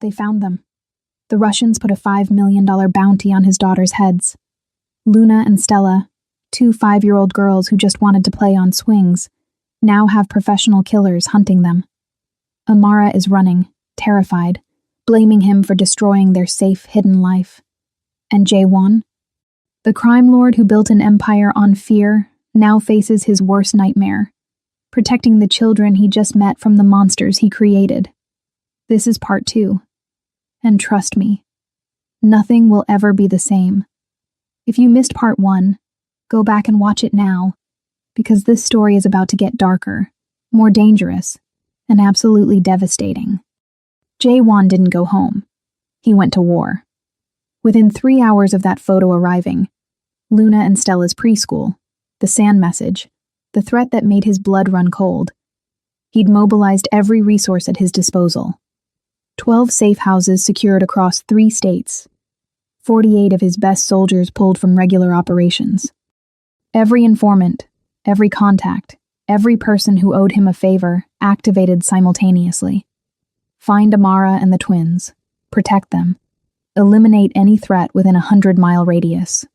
They found them. The Russians put a $5 million bounty on his daughters' heads. Luna and Stella, two 5-year-old girls who just wanted to play on swings, now have professional killers hunting them. Amara is running, terrified, blaming him for destroying their safe, hidden life. And Jaewon, the crime lord who built an empire on fear, now faces his worst nightmare, protecting the children he just met from the monsters he created. This is part 2. And trust me, nothing will ever be the same. If you missed part 1, go back and watch it now, because this story is about to get darker, more dangerous, and absolutely devastating. Jaewon didn't go home. He went to war. Within 3 hours of that photo arriving, Luna and Stella's preschool, the sand message, the threat that made his blood run cold, he'd mobilized every resource at his disposal. 12 safe houses secured across 3 states. 48 of his best soldiers pulled from regular operations. Every informant, every contact, every person who owed him a favor activated simultaneously. Find Amara and the twins. Protect them. Eliminate any threat within a 100-mile radius.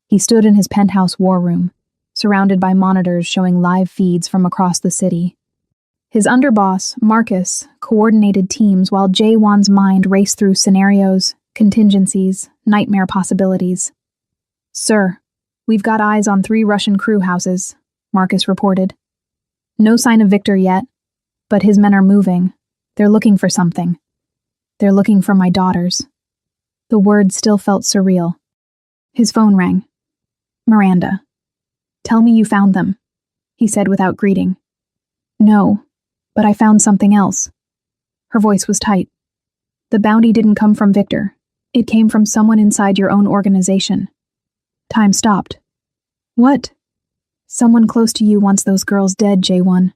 He stood in his penthouse war room, surrounded by monitors showing live feeds from across the city. His underboss, Marcus, coordinated teams while Jaewon's mind raced through scenarios, contingencies, nightmare possibilities. "Sir, we've got eyes on 3 Russian crew houses," Marcus reported. "No sign of Victor yet, but his men are moving. They're looking for something. They're looking for my daughters." The words still felt surreal. His phone rang. "Miranda, tell me you found them," he said without greeting. "No, but I found something else." Her voice was tight. "The bounty didn't come from Victor. It came from someone inside your own organization." Time stopped. "What?" "Someone close to you wants those girls dead, Jaewon.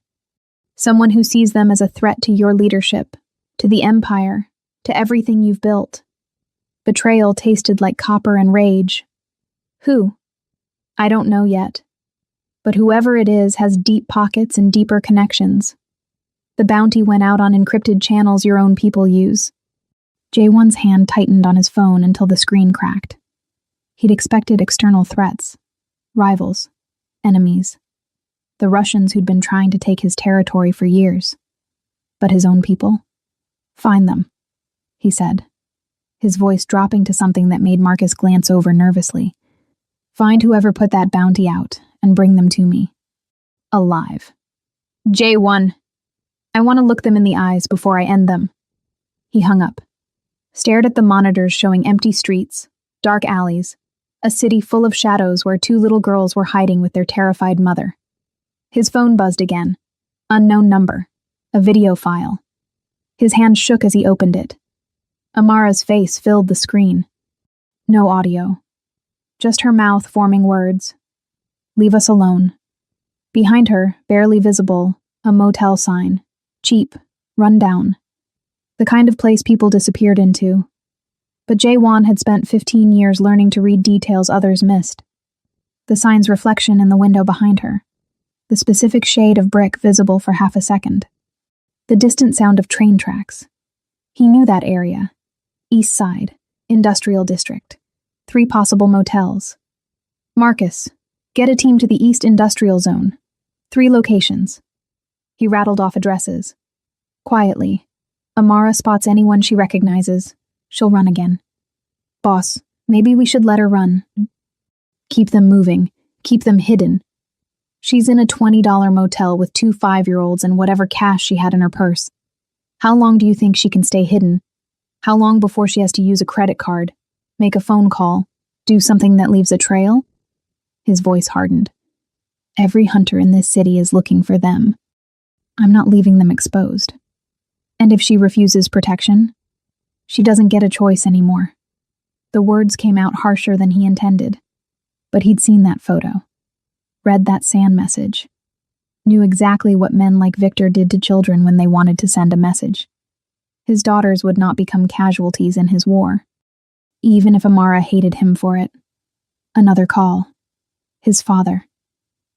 Someone who sees them as a threat to your leadership, to the empire, to everything you've built." Betrayal tasted like copper and rage. "Who?" "I don't know yet. But whoever it is has deep pockets and deeper connections. The bounty went out on encrypted channels your own people use." Jaewon's hand tightened on his phone until the screen cracked. He'd expected external threats, rivals, enemies, the Russians who'd been trying to take his territory for years. But his own people? "Find them," he said, his voice dropping to something that made Marcus glance over nervously. "Find whoever put that bounty out and bring them to me. Alive. Jaewon, I want to look them in the eyes before I end them." He hung up, stared at the monitors showing empty streets, dark alleys, a city full of shadows where 2 little girls were hiding with their terrified mother. His phone buzzed again. Unknown number. A video file. His hand shook as he opened it. Amara's face filled the screen. No audio. Just her mouth forming words. "Leave us alone." Behind her, barely visible, a motel sign. Cheap. Run down. The kind of place people disappeared into. But Jaewon had spent 15 years learning to read details others missed. The sign's reflection in the window behind her. The specific shade of brick visible for half a second. The distant sound of train tracks. He knew that area. East Side, Industrial District. 3 possible motels. "Marcus, get a team to the East Industrial Zone. 3 locations." He rattled off addresses. Quietly, Amara spots anyone she recognizes. She'll run again. "Boss, maybe we should let her run. Keep them moving. Keep them hidden. She's in a $20 motel with 2 5-year-olds and whatever cash she had in her purse. How long do you think she can stay hidden? How long before she has to use a credit card, make a phone call, do something that leaves a trail?" His voice hardened. "Every hunter in this city is looking for them. I'm not leaving them exposed. And if she refuses protection, she doesn't get a choice anymore." The words came out harsher than he intended, but he'd seen that photo, read that sand message, knew exactly what men like Victor did to children when they wanted to send a message. His daughters would not become casualties in his war, even if Amara hated him for it. Another call. His father.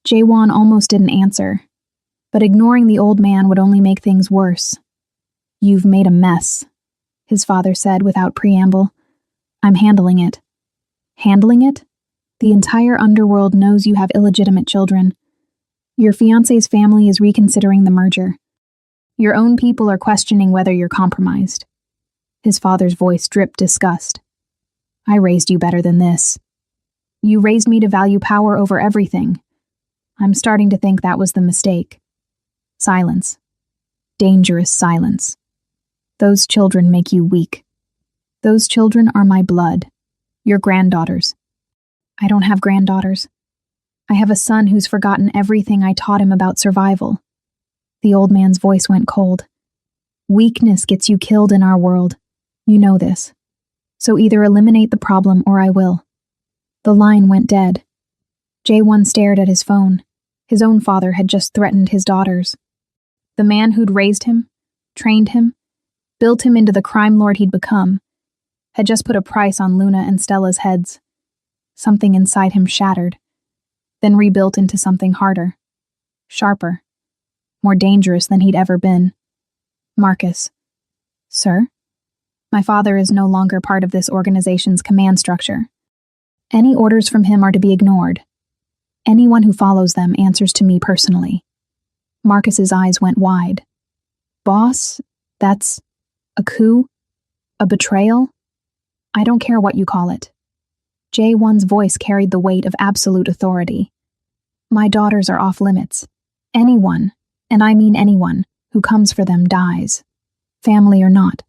Jaewon almost didn't answer, but ignoring the old man would only make things worse. "You've made a mess." his father said without preamble. I'm handling it. Handling it? The entire underworld knows you have illegitimate children. Your fiancé's family is reconsidering the merger. Your own people are questioning whether you're compromised. His father's voice dripped disgust. I raised you better than this. You raised me to value power over everything. I'm starting to think that was the mistake. Silence. Dangerous silence. Those children make you weak. Those children are my blood. Your granddaughters. I don't have granddaughters. I have a son who's forgotten everything I taught him about survival. The old man's voice went cold. Weakness gets you killed in our world. You know this. So either eliminate the problem or I will. The line went dead. J1 stared at his phone. His own father had just threatened his daughters. The man who'd raised him, trained him, built him into the crime lord he'd become, had just put a price on Luna and Stella's heads. Something inside him shattered, then rebuilt into something harder, sharper, more dangerous than he'd ever been. Marcus. Sir? My father is no longer part of this organization's command structure. Any orders from him are to be ignored. Anyone who follows them answers to me personally. Marcus's eyes went wide. Boss? That's a coup? A betrayal? I don't care what you call it. J1's voice carried the weight of absolute authority. My daughters are off limits. Anyone, and I mean anyone, who comes for them dies. Family or not.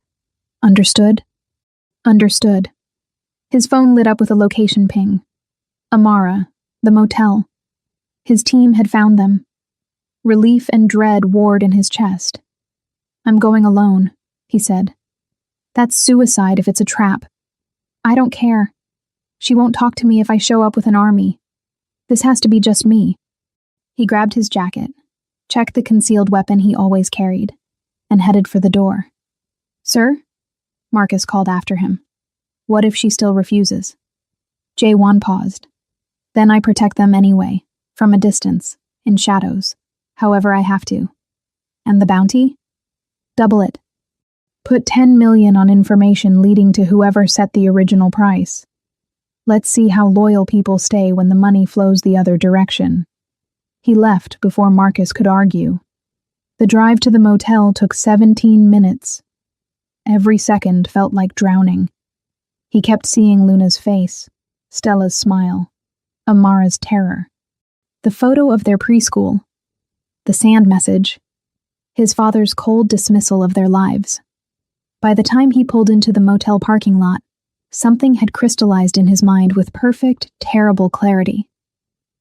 Understood? Understood. His phone lit up with a location ping. Amara, the motel. His team had found them. Relief and dread warred in his chest. I'm going alone, he said. That's suicide if it's a trap. I don't care. She won't talk to me if I show up with an army. This has to be just me. He grabbed his jacket, checked the concealed weapon he always carried, and headed for the door. Sir? Marcus called after him. What if she still refuses? J1 paused. Then I protect them anyway, from a distance, in shadows, however I have to. And the bounty? Double it. Put 10 million on information leading to whoever set the original price. Let's see how loyal people stay when the money flows the other direction. He left before Marcus could argue. The drive to the motel took 17 minutes. Every second felt like drowning. He kept seeing Luna's face, Stella's smile, Amara's terror, the photo of their preschool, the sand message, his father's cold dismissal of their lives. By the time he pulled into the motel parking lot, something had crystallized in his mind with perfect, terrible clarity.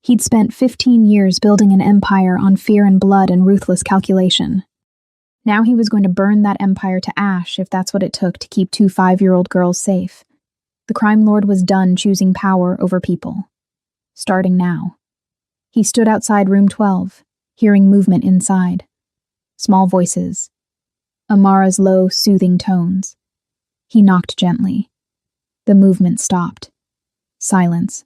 He'd spent 15 years building an empire on fear and blood and ruthless calculation. Now he was going to burn that empire to ash if that's what it took to keep 2 5-year-old girls safe. The crime lord was done choosing power over people. Starting now. He stood outside room 12, hearing movement inside. Small voices. Amara's low, soothing tones. He knocked gently. The movement stopped. Silence.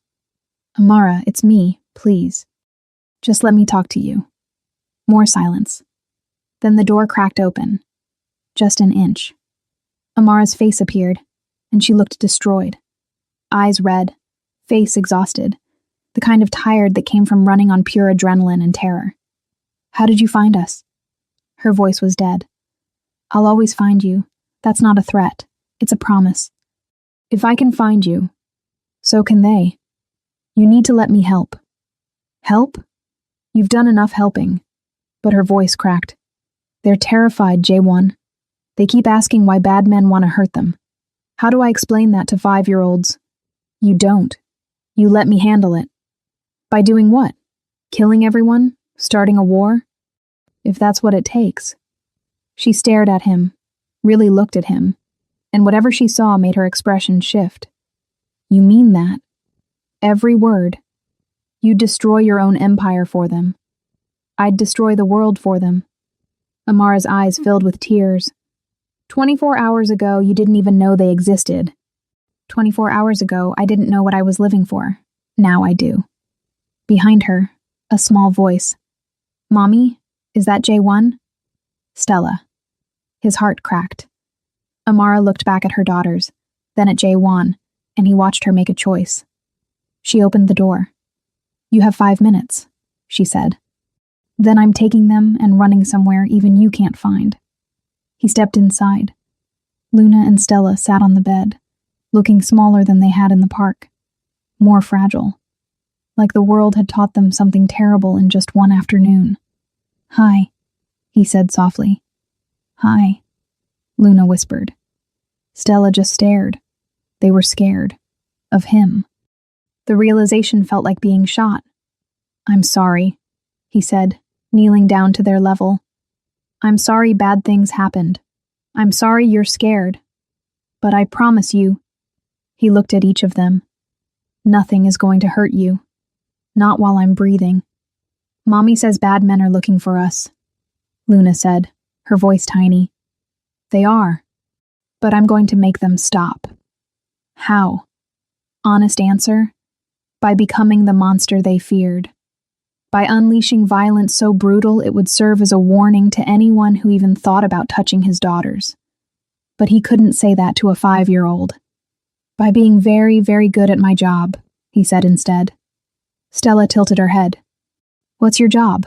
Amara, it's me, please. Just let me talk to you. More silence. Then the door cracked open. Just an inch. Amara's face appeared, and she looked destroyed. Eyes red, face exhausted, the kind of tired that came from running on pure adrenaline and terror. How did you find us? Her voice was dead. I'll always find you. That's not a threat. It's a promise. If I can find you, so can they. You need to let me help. Help? You've done enough helping. But her voice cracked. They're terrified, J1. They keep asking why bad men want to hurt them. How do I explain that to 5-year-olds? You don't. You let me handle it. By doing what? Killing everyone? Starting a war? If that's what it takes. She stared at him, really looked at him, and whatever she saw made her expression shift. You mean that? Every word. You'd destroy your own empire for them. I'd destroy the world for them. Amara's eyes filled with tears. 24 hours ago, you didn't even know they existed. 24 hours ago, I didn't know what I was living for. Now I do. Behind her, a small voice. Mommy, is that J1? Stella. His heart cracked. Amara looked back at her daughters, then at Jae-won, and he watched her make a choice. She opened the door. "You have 5 minutes," she said. "Then I'm taking them and running somewhere even you can't find." He stepped inside. Luna and Stella sat on the bed, looking smaller than they had in the park, more fragile, like the world had taught them something terrible in just one afternoon. "Hi," he said softly. "Hi," Luna whispered. Stella just stared. They were scared. Of him. The realization felt like being shot. "I'm sorry," he said, kneeling down to their level. "I'm sorry bad things happened. I'm sorry you're scared. But I promise you," he looked at each of them, "nothing is going to hurt you. Not while I'm breathing. Mommy says bad men are looking for us," Luna said, her voice tiny. "They are. But I'm going to make them stop." "How?" Honest answer: by becoming the monster they feared. By unleashing violence so brutal it would serve as a warning to anyone who even thought about touching his daughters. But he couldn't say that to a 5-year-old. "By being very, very good at my job," he said instead. Stella tilted her head. "What's your job?"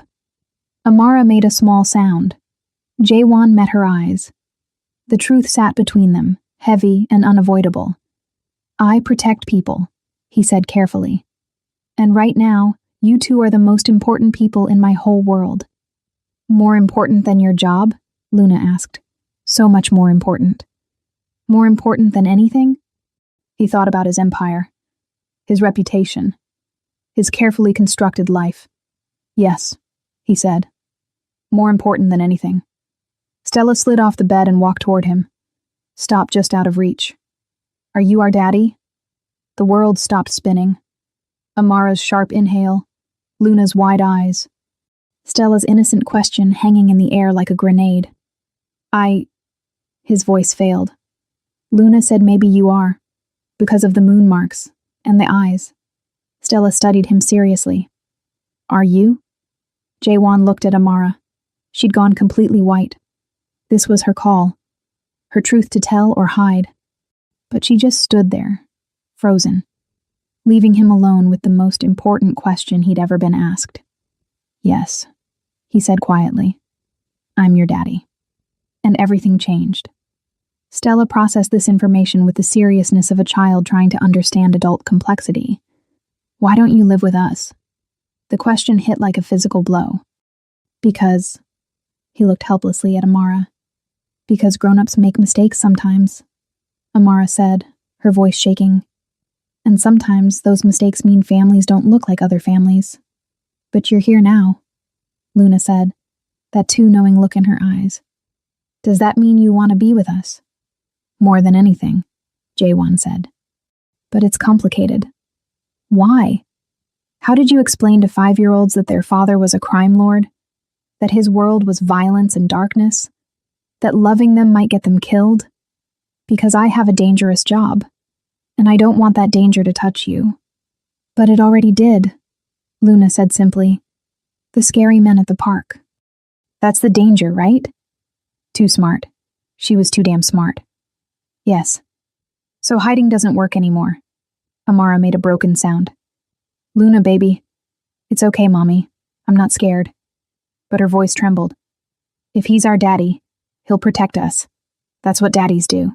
Amara made a small sound. Jae-won met her eyes. The truth sat between them, heavy and unavoidable. "I protect people," he said carefully. "And right now, you two are the most important people in my whole world." "More important than your job?" Luna asked. "So much more important." "More important than anything?" He thought about his empire, his reputation, his carefully constructed life. "Yes," he said. "More important than anything." Stella slid off the bed and walked toward him. Stopped just out of reach. "Are you our daddy?" The world stopped spinning. Amara's sharp inhale, Luna's wide eyes, Stella's innocent question hanging in the air like a grenade. His voice failed. "Luna said maybe you are, because of the moon marks, and the eyes." Stella studied him seriously. "Are you?" Jae-won looked at Amara. She'd gone completely white. This was her call, her truth to tell or hide. But she just stood there, frozen, leaving him alone with the most important question he'd ever been asked. "Yes," he said quietly. "I'm your daddy." And everything changed. Stella processed this information with the seriousness of a child trying to understand adult complexity. "Why don't you live with us?" The question hit like a physical blow. "Because," he looked helplessly at Amara. "Because grown-ups make mistakes sometimes," Amara said, her voice shaking. "And sometimes those mistakes mean families don't look like other families." "But you're here now," Luna said, that too knowing look in her eyes. "Does that mean you want to be with us?" "More than anything," Jae-won said. "But it's complicated." "Why? How did you explain to 5-year-olds that their father was a crime lord? That his world was violence and darkness? That loving them might get them killed? Because I have a dangerous job, and I don't want that danger to touch you." "But it already did," Luna said simply. "The scary men at the park. That's the danger, right?" Too smart. She was too damn smart. "Yes. So hiding doesn't work anymore." Amara made a broken sound. "Luna, baby. It's okay, Mommy. I'm not scared." But her voice trembled. "If he's our daddy, he'll protect us. That's what daddies do."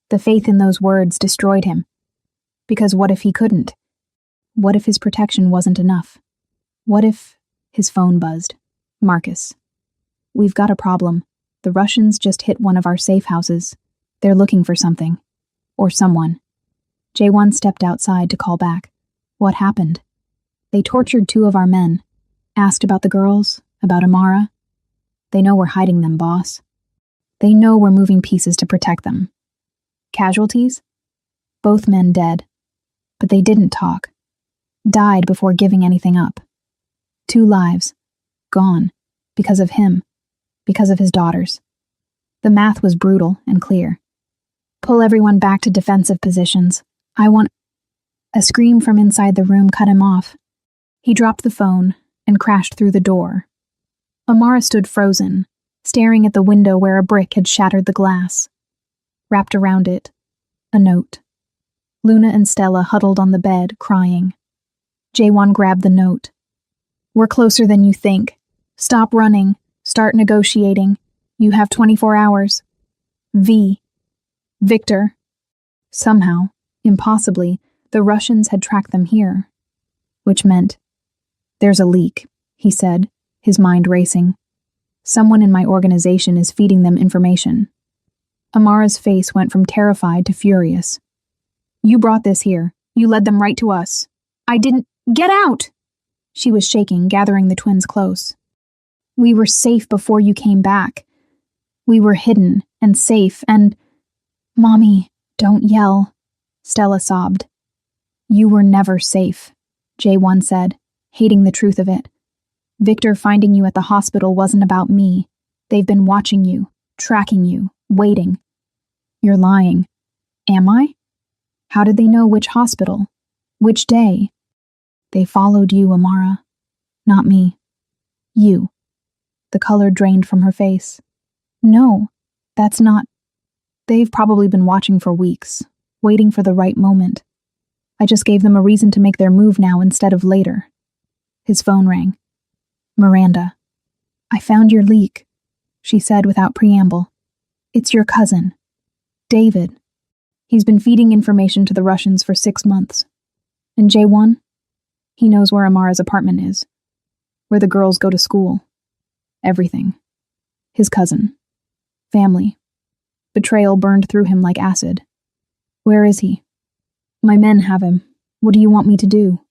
The faith in those words destroyed him. Because what if he couldn't? What if his protection wasn't enough? What if... His phone buzzed. "Marcus. We've got a problem. The Russians just hit one of our safe houses. They're looking for something. Or someone." Jae-won stepped outside to call back. "What happened?" "They tortured 2 of our men. Asked about the girls, about Amara. They know we're hiding them, boss. They know we're moving pieces to protect them." "Casualties?" "Both men dead. But they didn't talk. Died before giving anything up. 2 lives. Gone. Because of him. Because of his daughters." The math was brutal and clear. "Pull everyone back to defensive positions. I want..." A scream from inside the room cut him off. He dropped the phone and crashed through the door. Amara stood frozen, staring at the window where a brick had shattered the glass. Wrapped around it, a note. Luna and Stella huddled on the bed, crying. Jaewon grabbed the note. We're closer than you think. Stop running. Start negotiating. You have 24 hours. V. Victor. Somehow, impossibly, the Russians had tracked them here. Which meant, there's a leak, he said, his mind racing. Someone in my organization is feeding them information. Amara's face went from terrified to furious. You brought this here. You led them right to us. I didn't— Get out! She was shaking, gathering the twins close. We were safe before you came back. We were hidden and safe and— Mommy, don't yell, Stella sobbed. You were never safe, Jaewon said, hating the truth of it. Victor finding you at the hospital wasn't about me. They've been watching you, tracking you, waiting. You're lying. Am I? How did they know which hospital? Which day? They followed you, Amara. Not me. You. The color drained from her face. No, that's not— They've probably been watching for weeks, waiting for the right moment. I just gave them a reason to make their move now instead of later. His phone rang. Miranda. I found your leak, she said without preamble. It's your cousin, David. He's been feeding information to the Russians for 6 months. And Jaewon? He knows where Amara's apartment is, where the girls go to school. Everything. His cousin. Family. Betrayal burned through him like acid. Where is he? My men have him. What do you want me to do?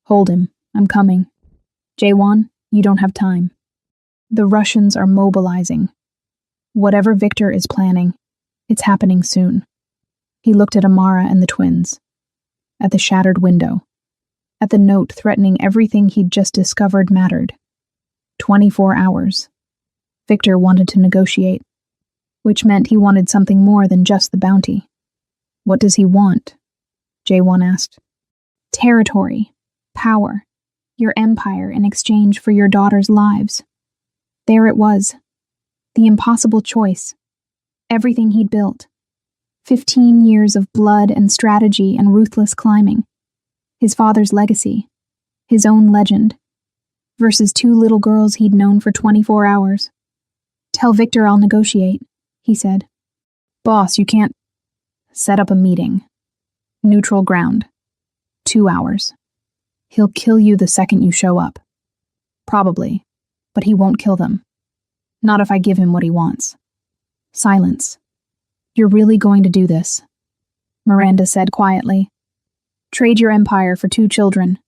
Hold him. I'm coming. Jaewon, you don't have time. The Russians are mobilizing. Whatever Victor is planning, it's happening soon. He looked at Amara and the twins. At the shattered window. At the note threatening everything he'd just discovered mattered. 24 hours. Victor wanted to negotiate, which meant he wanted something more than just the bounty. What does he want? Jaewon asked. Territory, power, your empire in exchange for your daughters' lives. There it was. The impossible choice. Everything he'd built. 15 years of blood and strategy and ruthless climbing. His father's legacy. His own legend. Versus 2 little girls he'd known for 24 hours. Tell Victor I'll negotiate, he said. Boss, you can't— Set up a meeting. Neutral ground. 2 hours. He'll kill you the second you show up. Probably, but he won't kill them. Not if I give him what he wants. Silence. You're really going to do this? Miranda said quietly. Trade your empire for 2 children.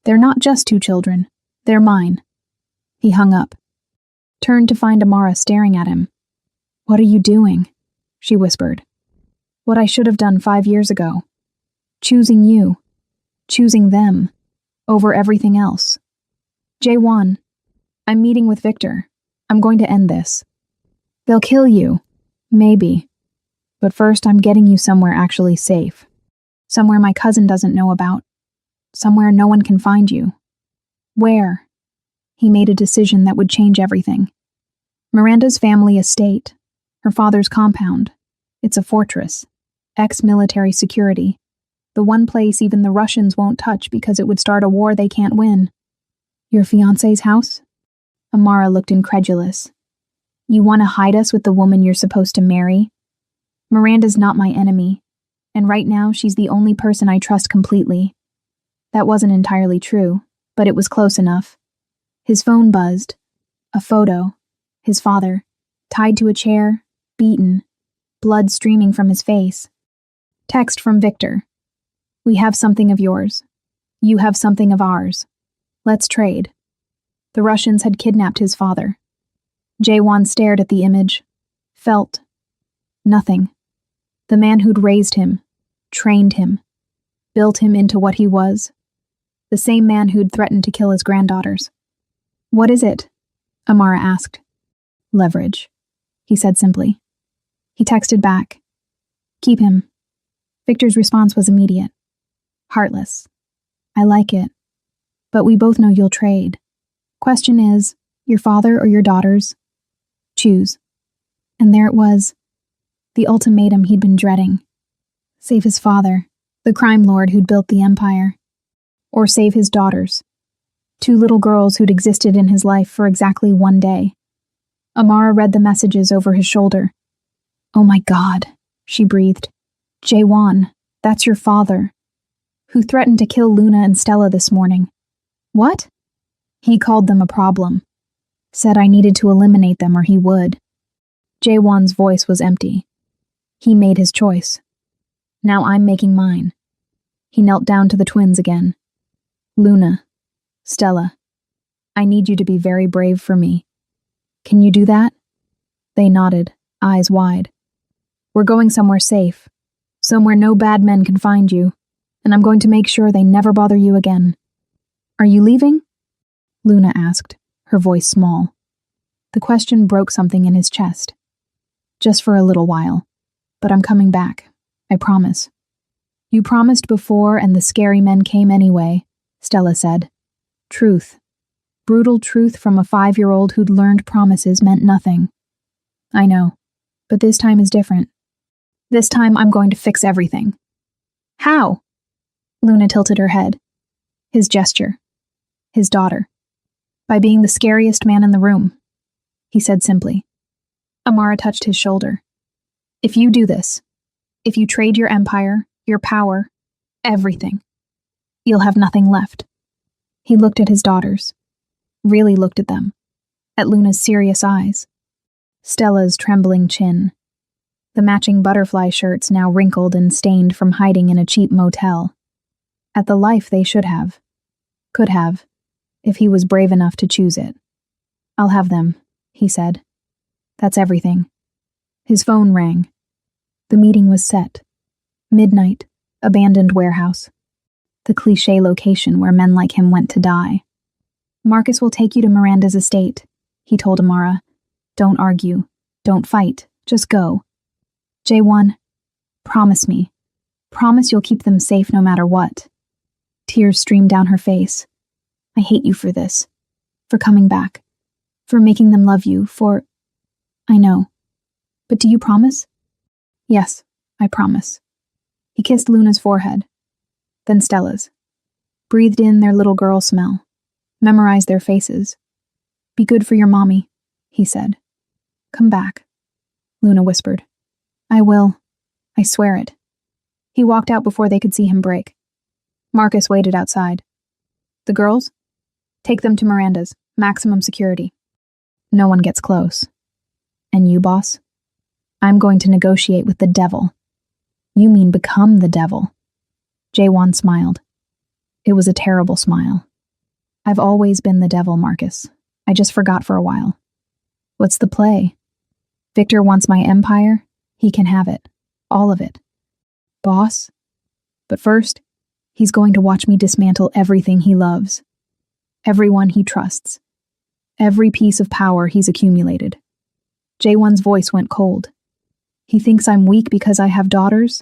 They're not just 2 children. They're mine. He hung up. Turned to find Amara staring at him. What are you doing? She whispered. What I should have done 5 years ago. Choosing you. Choosing them. Over everything else. Jaewon, I'm meeting with Victor. I'm going to end this. They'll kill you. Maybe. But first I'm getting you somewhere actually safe. Somewhere my cousin doesn't know about. Somewhere no one can find you. Where? He made a decision that would change everything. Miranda's family estate. Her father's compound. It's a fortress. Ex-military security. The one place even the Russians won't touch because it would start a war they can't win. Your fiancé's house? Amara looked incredulous. You want to hide us with the woman you're supposed to marry? Miranda's not my enemy, and right now she's the only person I trust completely. That wasn't entirely true, but it was close enough. His phone buzzed. A photo. His father, tied to a chair, beaten, blood streaming from his face. Text from Victor. We have something of yours. You have something of ours. Let's trade. The Russians had kidnapped his father. Jaewon stared at the image. Felt. Nothing. The man who'd raised him, trained him, built him into what he was. The same man who'd threatened to kill his granddaughters. What is it? Amara asked. Leverage, he said simply. He texted back. Keep him. Victor's response was immediate. Heartless. I like it. But we both know you'll trade. Question is, your father or your daughters? Choose. And there it was. The ultimatum he'd been dreading. Save his father, the crime lord who'd built the empire. Or save his daughters, 2 little girls who'd existed in his life for exactly 1 day. Amara read the messages over his shoulder. "Oh my God," she breathed. "Jaewon, that's your father, who threatened to kill Luna and Stella this morning." "What?" "He called them a problem. Said I needed to eliminate them or he would." Jaewon's voice was empty. He made his choice. Now I'm making mine. He knelt down to the twins again. "Luna, Stella, I need you to be very brave for me. Can you do that?" They nodded, eyes wide. "We're going somewhere safe, somewhere no bad men can find you, and I'm going to make sure they never bother you again." "Are you leaving?" Luna asked, her voice small. The question broke something in his chest. "Just for a little while, but I'm coming back, I promise." "You promised before and the scary men came anyway," Stella said. Truth. Brutal truth from a 5-year-old who'd learned promises meant nothing. "I know, but this time is different. This time I'm going to fix everything." "How?" Luna tilted her head. His gesture. His daughter. "By being the scariest man in the room," he said simply. Amara touched his shoulder. "If you do this, if you trade your empire, your power, everything, you'll have nothing left." He looked at his daughters. Really looked at them. At Luna's serious eyes. Stella's trembling chin. The matching butterfly shirts now wrinkled and stained from hiding in a cheap motel. At the life they should have. Could have, if he was brave enough to choose it. "I'll have them," he said. "That's everything." His phone rang. The meeting was set. Midnight, abandoned warehouse. The cliché location where men like him went to die. "Marcus will take you to Miranda's estate," he told Amara. "Don't argue. Don't fight. Just go. Jaewon, promise me. Promise you'll keep them safe no matter what." Tears streamed down her face. "I hate you for this. For coming back. For making them love you. For..." "I know. But do you promise?" "Yes, I promise." He kissed Luna's forehead. Then Stella's. Breathed in their little girl smell. Memorized their faces. "Be good for your mommy," he said. "Come back," Luna whispered. "I will. I swear it." He walked out before they could see him break. Marcus waited outside. "The girls? Take them to Miranda's. Maximum security. No one gets close. And you, boss? I'm going to negotiate with the devil." "You mean become the devil?" Jaewon smiled. It was a terrible smile. "I've always been the devil, Marcus. I just forgot for a while." "What's the play?" "Victor wants my empire. He can have it. All of it." "Boss?" "But first, he's going to watch me dismantle everything he loves. Everyone he trusts. Every piece of power he's accumulated." Jaewon's voice went cold. "He thinks I'm weak because I have daughters?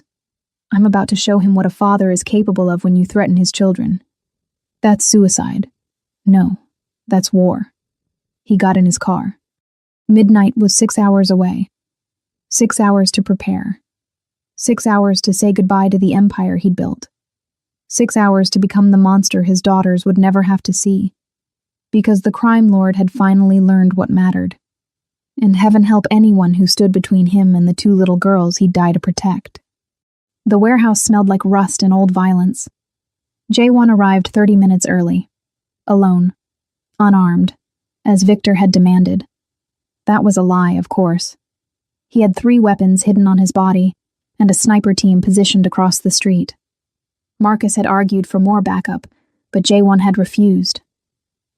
I'm about to show him what a father is capable of when you threaten his children. That's suicide. No, that's war." He got in his car. Midnight was 6 hours away. 6 hours to prepare. 6 hours to say goodbye to the empire he'd built. 6 hours to become the monster his daughters would never have to see. Because the crime lord had finally learned what mattered. And heaven help anyone who stood between him and the 2 little girls he'd die to protect. The warehouse smelled like rust and old violence. Jaewon arrived 30 minutes early. Alone. Unarmed. As Victor had demanded. That was a lie, of course. He had 3 weapons hidden on his body, and a sniper team positioned across the street. Marcus had argued for more backup, but Jaewon had refused.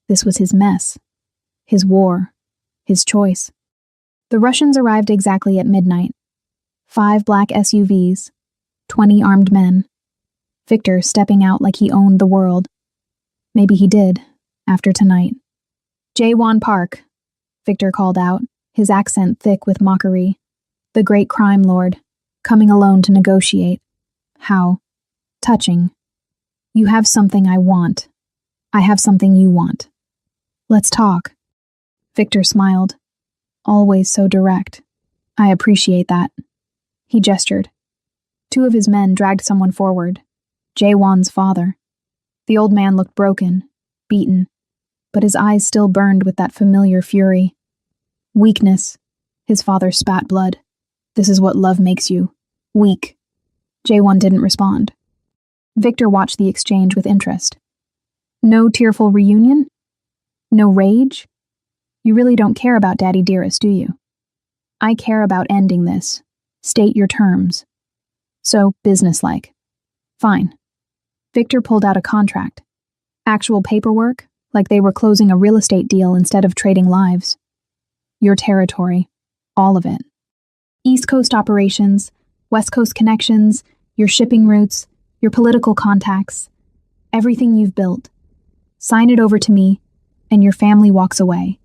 This was his mess. His war. His choice. The Russians arrived exactly at midnight. 5 black SUVs. 20 armed men. Victor stepping out like he owned the world. Maybe he did, after tonight. "Jaewon Park," Victor called out, his accent thick with mockery. The great crime lord, coming alone to negotiate. How touching. "You have something I want. I have something you want. Let's talk." Victor smiled. Always so direct. "I appreciate that." He gestured. Two of his men dragged someone forward. Jae-won's father. The old man looked broken, beaten, but his eyes still burned with that familiar fury. Weakness. His father spat blood. This is what love makes you. Weak. Jae-won didn't respond. Victor watched the exchange with interest. No tearful reunion? No rage? You really don't care about Daddy Dearest, do you? I care about ending this. State your terms. So, businesslike. Fine. Victor pulled out a contract. Actual paperwork, like they were closing a real estate deal instead of trading lives. Your territory. All of it. East Coast operations, West Coast connections, your shipping routes, your political contacts. Everything you've built. Sign it over to me, and your family walks away.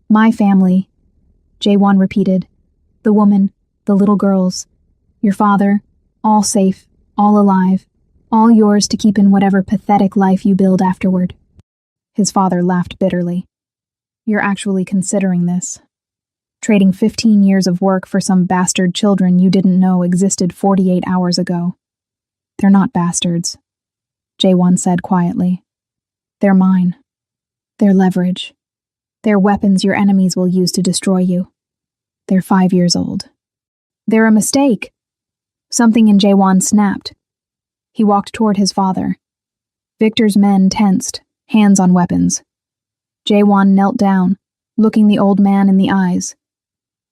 My family, Jae-won repeated. The woman, the little girls, your father, all safe, all alive, all yours to keep in whatever pathetic life you build afterward. His father laughed bitterly. You're actually considering this. Trading 15 years of work for some bastard children you didn't know existed 48 hours ago. They're not bastards, Jae-won said quietly. They're mine. They're leverage. They're weapons your enemies will use to destroy you. They're 5 years old. They're a mistake. Something in Jae-won snapped. He walked toward his father. Victor's men tensed, hands on weapons. Jae-won knelt down, looking the old man in the eyes.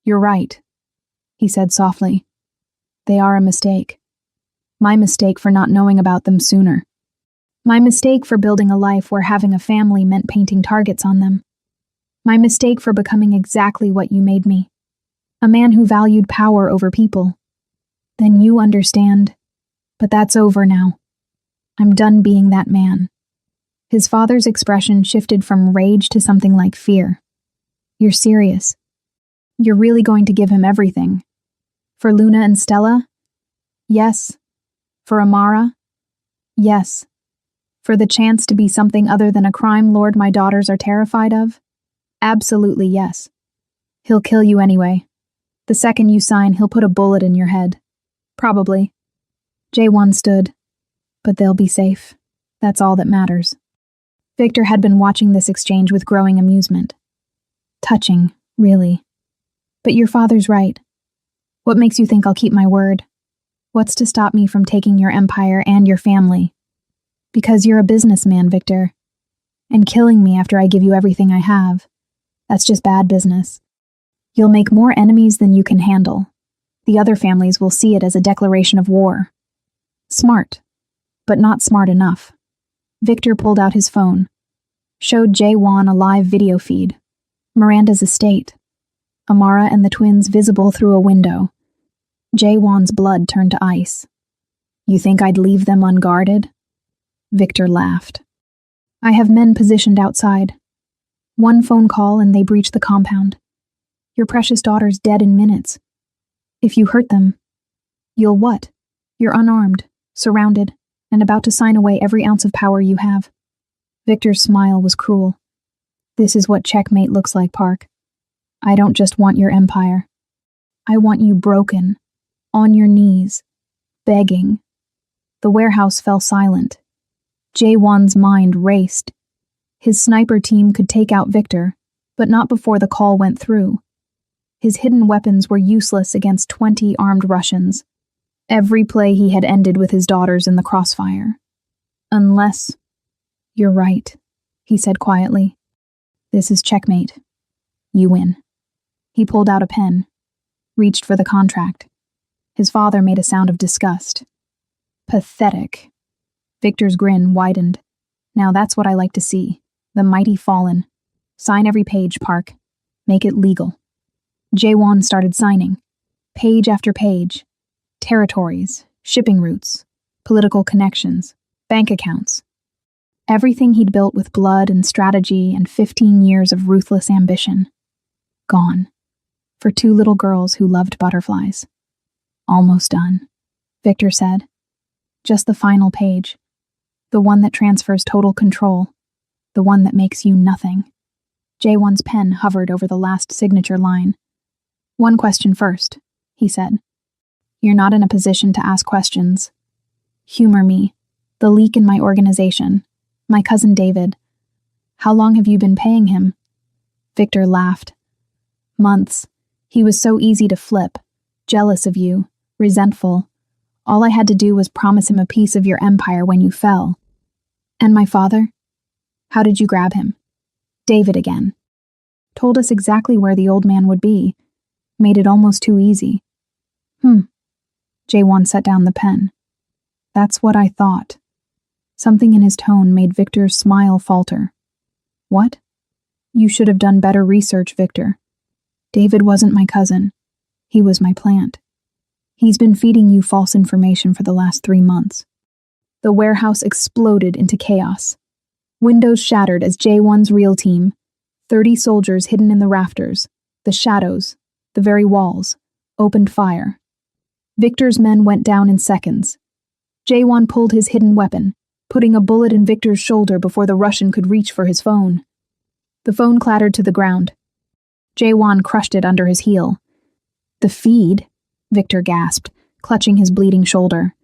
You're right, he said softly. They are a mistake. My mistake for not knowing about them sooner. My mistake for building a life where having a family meant painting targets on them. My mistake for becoming exactly what you made me. A man who valued power over people. Then you understand. But that's over now. I'm done being that man. His father's expression shifted from rage to something like fear. You're serious. You're really going to give him everything. For Luna and Stella? Yes. For Amara? Yes. For the chance to be something other than a crime lord my daughters are terrified of? Absolutely yes. He'll kill you anyway. The second you sign, he'll put a bullet in your head. Probably. Jae-won stood. But they'll be safe. That's all that matters. Victor had been watching this exchange with growing amusement. Touching, really. But your father's right. What makes you think I'll keep my word? What's to stop me from taking your empire and your family? Because you're a businessman, Victor. And killing me after I give you everything I have. That's just bad business. You'll make more enemies than you can handle. The other families will see it as a declaration of war. Smart. But not smart enough. Victor pulled out his phone. Showed Jae-won a live video feed. Miranda's estate. Amara and the twins visible through a window. Jae-won's blood turned to ice. You think I'd leave them unguarded? Victor laughed. I have men positioned outside. One phone call and they breach the compound. Your precious daughter's dead in minutes. If you hurt them, you'll what? You're unarmed, surrounded, and about to sign away every ounce of power you have. Victor's smile was cruel. This is what checkmate looks like, Park. I don't just want your empire. I want you broken, on your knees, begging. The warehouse fell silent. Jae-won's mind raced. His sniper team could take out Victor, but not before the call went through. His hidden weapons were useless against 20 armed Russians. Every play he had ended with his daughters in the crossfire. Unless... You're right, he said quietly. This is checkmate. You win. He pulled out a pen, reached for the contract. His father made a sound of disgust. Pathetic. Victor's grin widened. Now that's what I like to see. The mighty fallen. Sign every page, Park. Make it legal. Jae-won started signing. Page after page. Territories, shipping routes, political connections, bank accounts. Everything he'd built with blood and strategy and 15 years of ruthless ambition. Gone. For 2 little girls who loved butterflies. Almost done, Victor said. Just the final page. The one that transfers total control. The one that makes you nothing. Jae-won's pen hovered over the last signature line. One question first, he said. You're not in a position to ask questions. Humor me. The leak in my organization. My cousin David. How long have you been paying him? Victor laughed. Months. He was so easy to flip. Jealous of you. Resentful. All I had to do was promise him a piece of your empire when you fell. And my father? How did you grab him? David again. Told us exactly where the old man would be. Made it almost too easy. Jaewon set down the pen. That's what I thought. Something in his tone made Victor's smile falter. What? You should have done better research, Victor. David wasn't my cousin. He was my plant. He's been feeding you false information for the last 3 months. The warehouse exploded into chaos. Windows shattered as Jaewon's real team, 30 soldiers hidden in the rafters, the shadows, the very walls, opened fire. Victor's men went down in seconds. Jaewon pulled his hidden weapon, putting a bullet in Victor's shoulder before the Russian could reach for his phone. The phone clattered to the ground. Jaewon crushed it under his heel. The feed, Victor gasped, clutching his bleeding shoulder.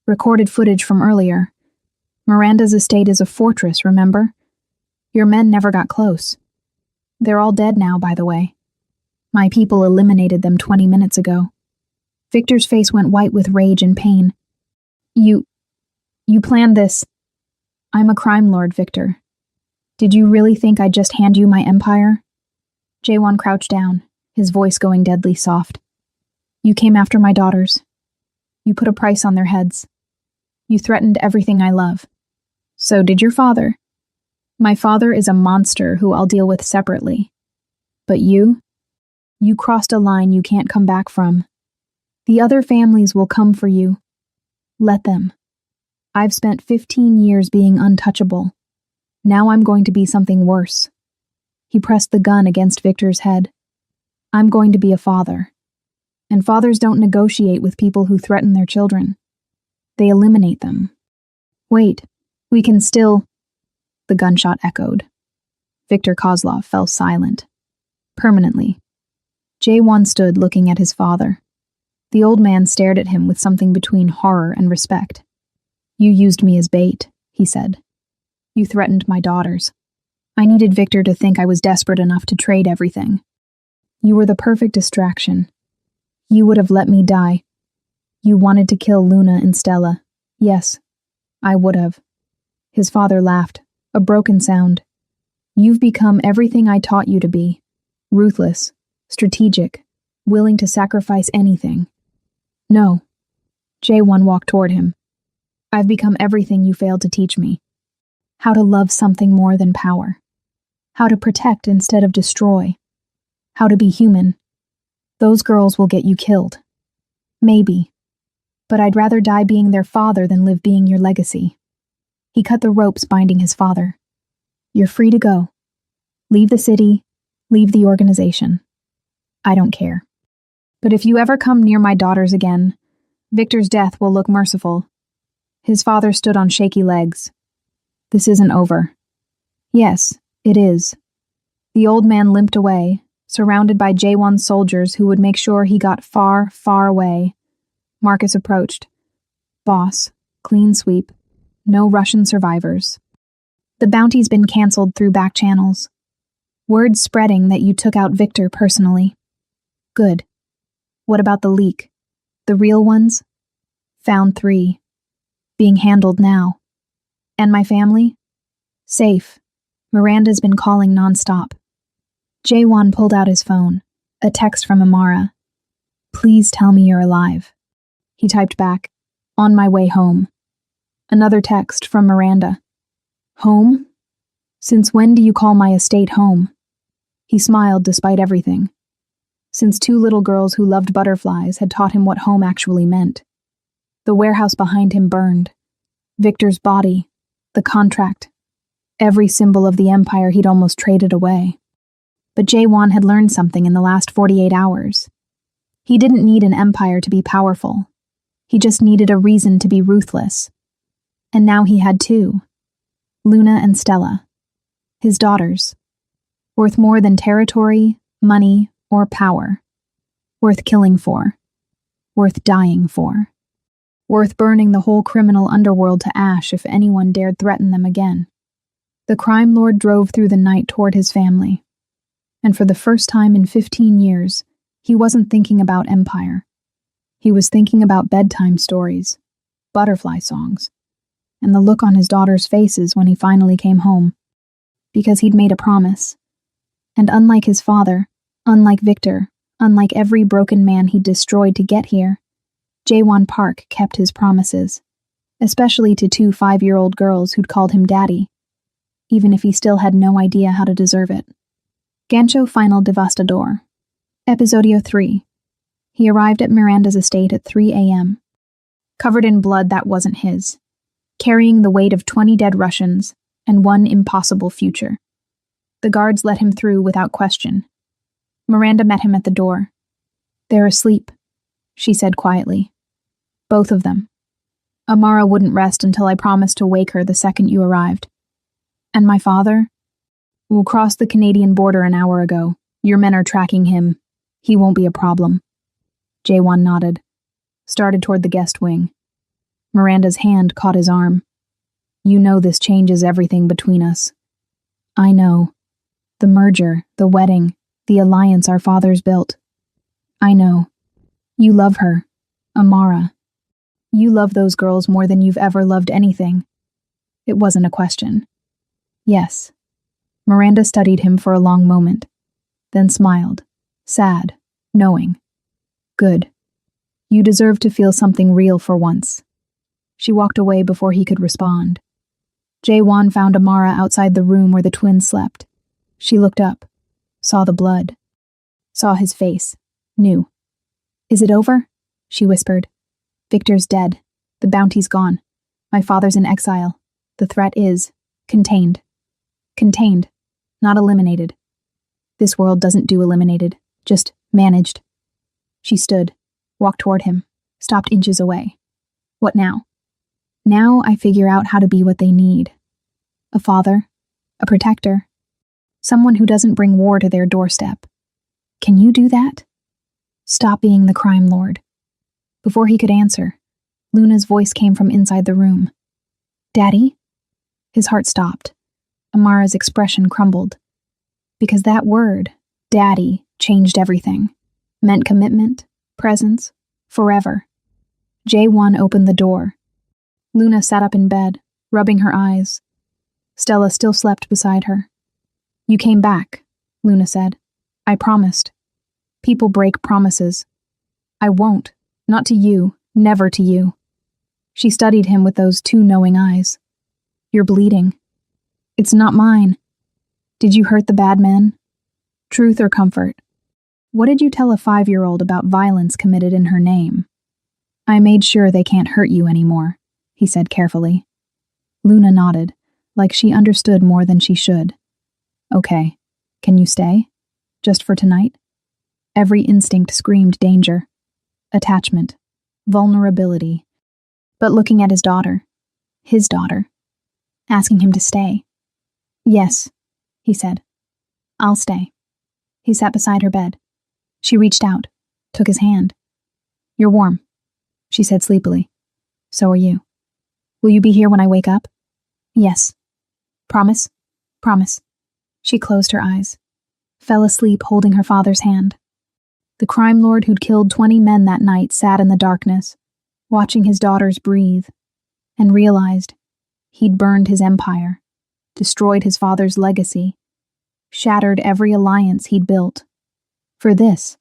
Recorded footage from earlier. Miranda's estate is a fortress, remember? Your men never got close. They're all dead now, by the way. My people eliminated them 20 minutes ago. Victor's face went white with rage and pain. You planned this. I'm a crime lord, Victor. Did you really think I'd just hand you my empire? Jaewon crouched down, his voice going deadly soft. You came after my daughters. You put a price on their heads. You threatened everything I love. So did your father. My father is a monster who I'll deal with separately. But you crossed a line you can't come back from. The other families will come for you. Let them. I've spent 15 years being untouchable. Now I'm going to be something worse. He pressed the gun against Victor's head. I'm going to be a father. And fathers don't negotiate with people who threaten their children. They eliminate them. Wait, we can still... The gunshot echoed. Victor Kozlov fell silent. Permanently. Jaewon stood looking at his father. The old man stared at him with something between horror and respect. You used me as bait, he said. You threatened my daughters. I needed Victor to think I was desperate enough to trade everything. You were the perfect distraction. You would have let me die. You wanted to kill Luna and Stella. Yes, I would have. His father laughed, a broken sound. You've become everything I taught you to be. Ruthless, strategic, willing to sacrifice anything. No. Jaewon walked toward him. I've become everything you failed to teach me. How to love something more than power. How to protect instead of destroy. How to be human. Those girls will get you killed. Maybe. But I'd rather die being their father than live being your legacy. He cut the ropes binding his father. You're free to go. Leave the city. Leave the organization. I don't care. But if you ever come near my daughters again, Victor's death will look merciful. His father stood on shaky legs. This isn't over. Yes, it is. The old man limped away, surrounded by Jaewon's soldiers who would make sure he got far, far away. Marcus approached. Boss, clean sweep. No Russian survivors. The bounty's been canceled through back channels. Word spreading that you took out Victor personally. Good. What about the leak? The real ones? Found 3. Being handled now. And my family? Safe. Miranda's been calling nonstop. Jaewon pulled out his phone. A text from Amara. Please tell me you're alive. He typed back. On my way home. Another text from Miranda. Home? Since when do you call my estate home? He smiled despite everything. Since 2 little girls who loved butterflies had taught him what home actually meant. The warehouse behind him burned. Victor's body. The contract. Every symbol of the empire he'd almost traded away. But Jaewon had learned something in the last 48 hours. He didn't need an empire to be powerful. He just needed a reason to be ruthless. And now he had 2. Luna and Stella. His daughters. Worth more than territory, money, or power. Worth killing for. worth dying for. Worth burning the whole criminal underworld to ash if anyone dared threaten them again. The crime lord drove through the night toward his family. And for the first time in 15 years, he wasn't thinking about empire. He was thinking about bedtime stories, butterfly songs, and the look on his daughter's faces when he finally came home. Because he'd made a promise. And unlike his father, unlike Victor, unlike every broken man he'd destroyed to get here, Jaewon Park kept his promises, especially to 2 5-year-old girls who'd called him daddy, even if he still had no idea how to deserve it. Gancho Final Devastador. Episodio 3. He arrived at Miranda's estate at 3 a.m., covered in blood that wasn't his, carrying the weight of 20 dead Russians and one impossible future. The guards let him through without question. Miranda met him at the door. "They're asleep," she said quietly. "Both of them. Amara wouldn't rest until I promised to wake her the second you arrived. And my father? We'll cross the Canadian border an hour ago. Your men are tracking him. He won't be a problem." Jaewon nodded, started toward the guest wing. Miranda's hand caught his arm. "You know this changes everything between us." "I know. The merger, the wedding, the alliance our fathers built. I know. You love her, Amara. You love those girls more than you've ever loved anything." It wasn't a question. "Yes." Miranda studied him for a long moment, then smiled, sad, knowing. "Good. You deserve to feel something real for once." She walked away before he could respond. Jaewon found Amara outside the room where the twins slept. She looked up, saw the blood, saw his face, knew. "Is it over?" she whispered. "Victor's dead. The bounty's gone. My father's in exile. The threat is contained. Contained, not eliminated. This world doesn't do eliminated, just managed." She stood, walked toward him, stopped inches away. "What now?" "Now I figure out how to be what they need. A father, a protector, someone who doesn't bring war to their doorstep. Can you do that? Stop being the crime lord." Before he could answer, Luna's voice came from inside the room. "Daddy?" His heart stopped. Amara's expression crumbled. Because that word, daddy, changed everything. Meant commitment, presence, forever. Jaewon opened the door. Luna sat up in bed, rubbing her eyes. Stella still slept beside her. "You came back," Luna said. "I promised. People break promises. I won't. Not to you. Never to you." She studied him with those 2 knowing eyes. "You're bleeding." "It's not mine." "Did you hurt the bad men? Truth or comfort? What did you tell a 5-year-old about violence committed in her name?" "I made sure they can't hurt you anymore," he said carefully. Luna nodded, like she understood more than she should. "Okay, can you stay? Just for tonight?" Every instinct screamed danger, attachment, vulnerability. But looking at his daughter, asking him to stay. "Yes," he said. "I'll stay." He sat beside her bed. She reached out, took his hand. "You're warm," she said sleepily. "So are you. Will you be here when I wake up?" "Yes." "Promise?" "Promise." She closed her eyes, fell asleep holding her father's hand. The crime lord who'd killed 20 men that night sat in the darkness, watching his daughters breathe, and realized he'd burned his empire, destroyed his father's legacy, shattered every alliance he'd built. For this.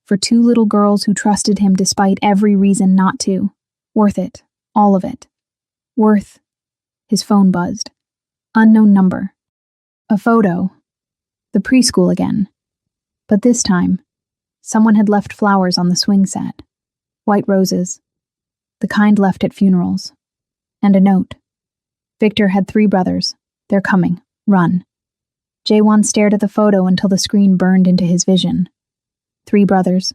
For 2 little girls who trusted him despite every reason not to. Worth it. All of it. Worth. His phone buzzed. Unknown number. A photo. The preschool again. But this time, someone had left flowers on the swing set. White roses. The kind left at funerals. And a note. Victor had 3 brothers. They're coming. Run. Jaewon stared at the photo until the screen burned into his vision. 3 brothers.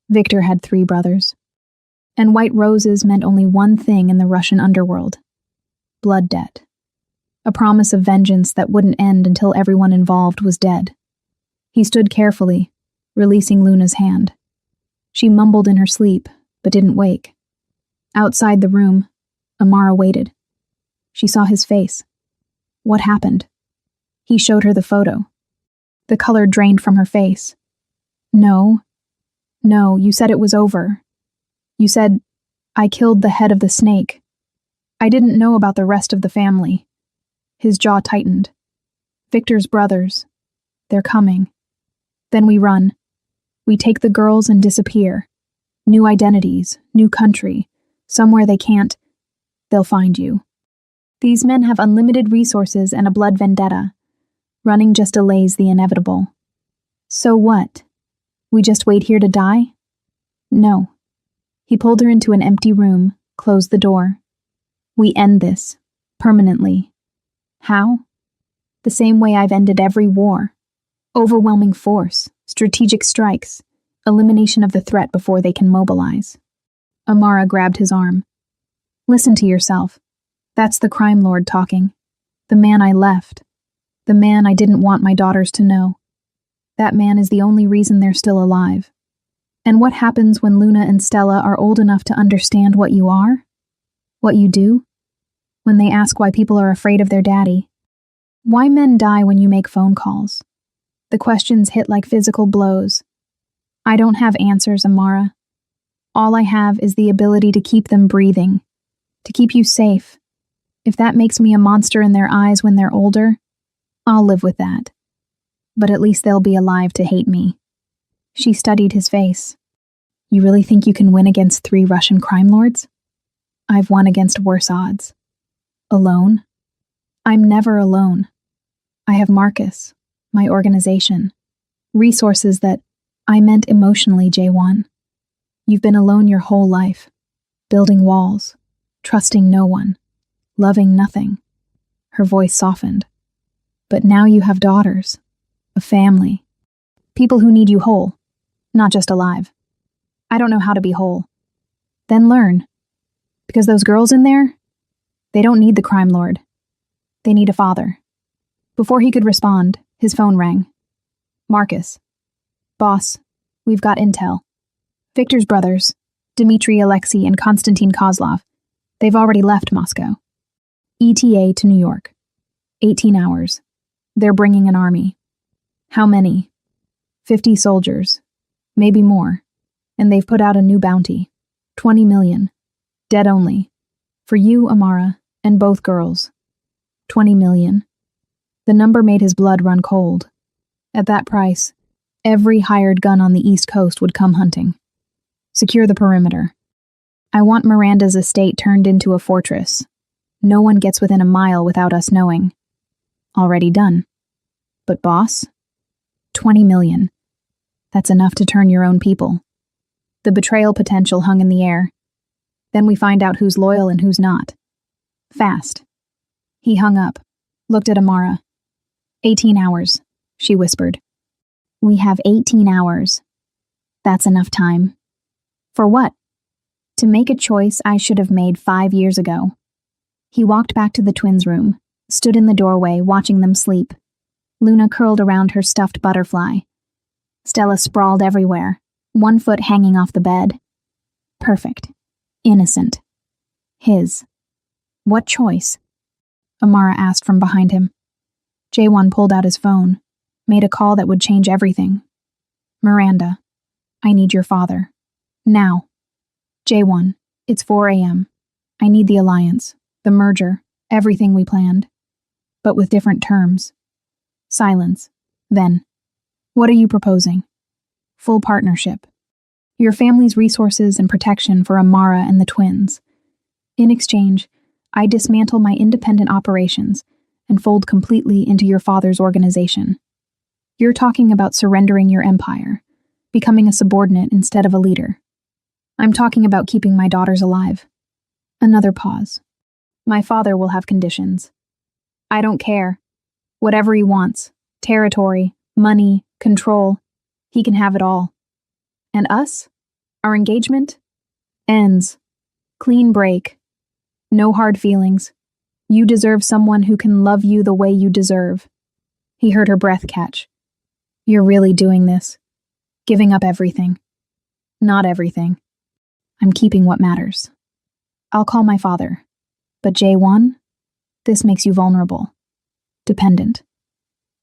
Victor had 3 brothers. And white roses meant only one thing in the Russian underworld. Blood debt. A promise of vengeance that wouldn't end until everyone involved was dead. He stood carefully, releasing Luna's hand. She mumbled in her sleep, but didn't wake. Outside the room, Amara waited. She saw his face. What happened? He showed her the photo. The color drained from her face. No, you said it was over. You said, I killed the head of the snake. I didn't know about the rest of the family. His jaw tightened. Victor's brothers. They're coming. Then we run. We take the girls and disappear. New identities, new country. Somewhere they can't. They'll find you. These men have unlimited resources and a blood vendetta. Running just delays the inevitable. So what? We just wait here to die? No. He pulled her into an empty room, closed the door. We end this. Permanently. How? The same way I've ended every war. Overwhelming force, strategic strikes, elimination of the threat before they can mobilize. Amara grabbed his arm. Listen to yourself. That's the crime lord talking. The man I left. The man I didn't want my daughters to know. That man is the only reason they're still alive. And what happens when Luna and Stella are old enough to understand what you are? What you do? When they ask why people are afraid of their daddy. Why men die when you make phone calls? The questions hit like physical blows. I don't have answers, Amara. All I have is the ability to keep them breathing, to keep you safe. If that makes me a monster in their eyes when they're older, I'll live with that. But at least they'll be alive to hate me. She studied his face. You really think you can win against 3 Russian crime lords? I've won against worse odds. Alone? I'm never alone. I have Marcus, my organization, resources that I meant emotionally, J1. You've been alone your whole life, building walls, trusting no one, loving nothing. Her voice softened. But now you have daughters, a family, people who need you whole, not just alive. I don't know how to be whole. Then learn. Because those girls in there, they don't need the crime lord. They need a father. Before he could respond, his phone rang. Marcus. Boss, we've got intel. Victor's brothers, Dmitry Alexei and Konstantin Kozlov, they've already left Moscow. ETA to New York. 18 hours. They're bringing an army. How many? 50 soldiers. Maybe more. And they've put out a new bounty. 20 million. Dead only. For you, Amara, and both girls. 20 million. The number made his blood run cold. At that price, every hired gun on the East Coast would come hunting. Secure the perimeter. I want Miranda's estate turned into a fortress. No one gets within a mile without us knowing. Already done. But boss? 20 million. That's enough to turn your own people. The betrayal potential hung in the air. Then we find out who's loyal and who's not. Fast. He hung up, looked at Amara. 18 hours, she whispered. We have 18 hours. That's enough time. For what? To make a choice I should have made 5 years ago. He walked back to the twins' room, stood in the doorway watching them sleep. Luna curled around her stuffed butterfly. Stella sprawled everywhere, one foot hanging off the bed. Perfect. Innocent. His. What choice? Amara asked from behind him. J1 pulled out his phone, made a call that would change everything. Miranda, I need your father. Now. J1, it's 4 a.m. I need the alliance, the merger, everything we planned. But with different terms. Silence. Then. What are you proposing? Full partnership. Your family's resources and protection for Amara and the twins. In exchange, I dismantle my independent operations and fold completely into your father's organization. You're talking about surrendering your empire, becoming a subordinate instead of a leader. I'm talking about keeping my daughters alive. Another pause. My father will have conditions. I don't care. Whatever he wants, territory, money, control, he can have it all. And us? Our engagement? Ends. Clean break. No hard feelings. You deserve someone who can love you the way you deserve. He heard her breath catch. You're really doing this. Giving up everything. Not everything. I'm keeping what matters. I'll call my father. But J1, this makes you vulnerable. Dependent.